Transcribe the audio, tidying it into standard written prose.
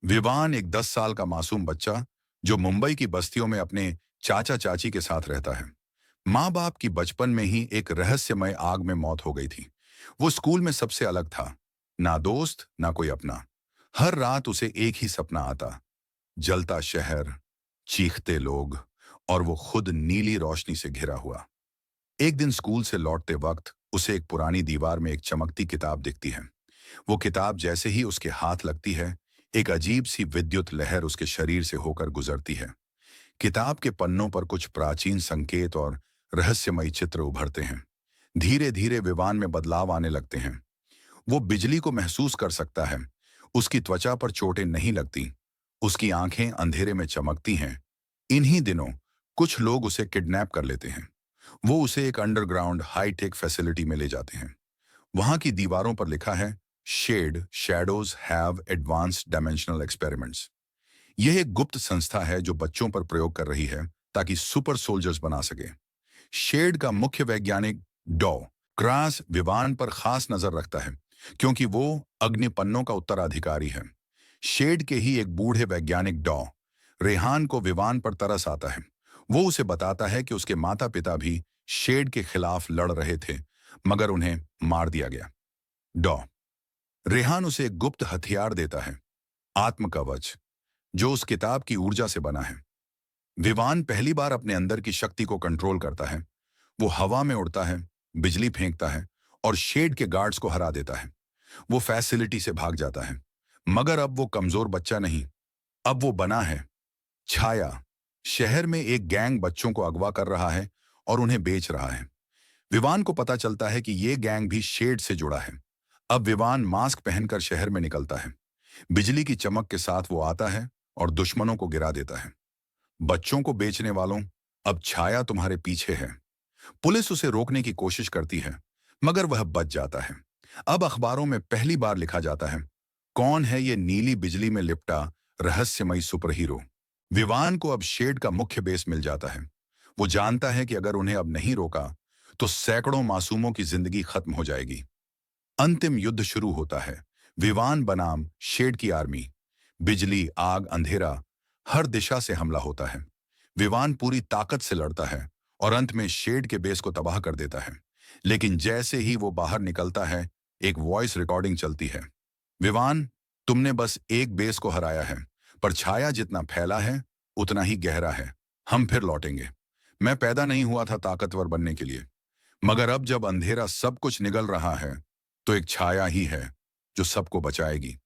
विवान एक 10 साल का मासूम बच्चा जो मुंबई की बस्तियों में अपने चाचा चाची के साथ रहता है। माँ बाप की बचपन में ही एक रहस्यमय आग में मौत हो गई थी। वो स्कूल में सबसे अलग था, ना दोस्त ना कोई अपना। हर रात उसे एक ही सपना आता, जलता शहर, चीखते लोग और वो खुद नीली रोशनी से घिरा हुआ। एक दिन स्कूल से लौटते वक्त उसे एक पुरानी दीवार में एक चमकती किताब दिखती है। वो किताब जैसे ही उसके हाथ लगती है, एक अजीब सी विद्युत लहर उसके शरीर से होकर गुजरती है। किताब के पन्नों पर कुछ प्राचीन संकेत और रहस्यमयी चित्र उभरते हैं। धीरे धीरे विवान में बदलाव आने लगते हैं। वो बिजली को महसूस कर सकता है। उसकी त्वचा पर चोटें नहीं लगती। उसकी आंखें अंधेरे में चमकती हैं। इन्हीं दिनों कुछ लोग उसे किडनैप कर लेते हैं। वो उसे एक अंडरग्राउंड हाईटेक फैसिलिटी में ले जाते हैं। वहां की दीवारों पर लिखा है, shed shadows have advanced dimensional experiments. यह एक गुप्त संस्था है जो बच्चों पर प्रयोग कर रही है ताकि सुपर सोल्जर्स बना सके। शेड का मुख्य वैज्ञानिक डॉ क्रास विवान पर खास नजर रखता है क्योंकि वो अग्निपन्नों का उत्तराधिकारी है। शेड के ही एक बूढ़े वैज्ञानिक डॉ रेहान को विवान पर तरस आता है। वो उसे बताता है कि उसके माता पिता भी शेड के खिलाफ लड़ रहे थे, मगर उन्हें मार दिया गया। डॉ रेहान उसे एक गुप्त हथियार देता है, आत्मकवच, जो उस किताब की ऊर्जा से बना है। विवान पहली बार अपने अंदर की शक्ति को कंट्रोल करता है। वो हवा में उड़ता है, बिजली फेंकता है और शेड के गार्ड्स को हरा देता है। वो फैसिलिटी से भाग जाता है, मगर अब वो कमजोर बच्चा नहीं, अब वो बना है छाया। शहर में एक गैंग बच्चों को अगवा कर रहा है और उन्हें बेच रहा है। विवान को पता चलता है कि ये गैंग भी शेड से जुड़ा है। अब विवान मास्क पहनकर शहर में निकलता है। बिजली की चमक के साथ वो आता है और दुश्मनों को गिरा देता है। बच्चों को बेचने वालों, अब छाया तुम्हारे पीछे है। पुलिस उसे रोकने की कोशिश करती है, मगर वह बच जाता है। अब अखबारों में पहली बार लिखा जाता है, कौन है ये नीली बिजली में लिपटा रहस्यमयी सुपर हीरो। विवान को अब शेड का मुख्य बेस मिल जाता है। वो जानता है कि अगर उन्हें अब नहीं रोका तो सैकड़ों मासूमों की जिंदगी खत्म हो जाएगी। अंतिम युद्ध शुरू होता है। विवान बनाम शेड की आर्मी। बिजली, आग, अंधेरा, हर दिशा से हमला होता है। विवान पूरी ताकत से लड़ता है और अंत में शेड के बेस को तबाह कर देता है। लेकिन जैसे ही वो बाहर निकलता है, एक वॉइस रिकॉर्डिंग चलती है, विवान, तुमने बस एक बेस को हराया है, पर छाया जितना फैला है उतना ही गहरा है। हम फिर लौटेंगे। मैं पैदा नहीं हुआ था ताकतवर बनने के लिए, मगर अब जब अंधेरा सब कुछ निगल रहा है, तो एक छाया ही है जो सबको बचाएगी।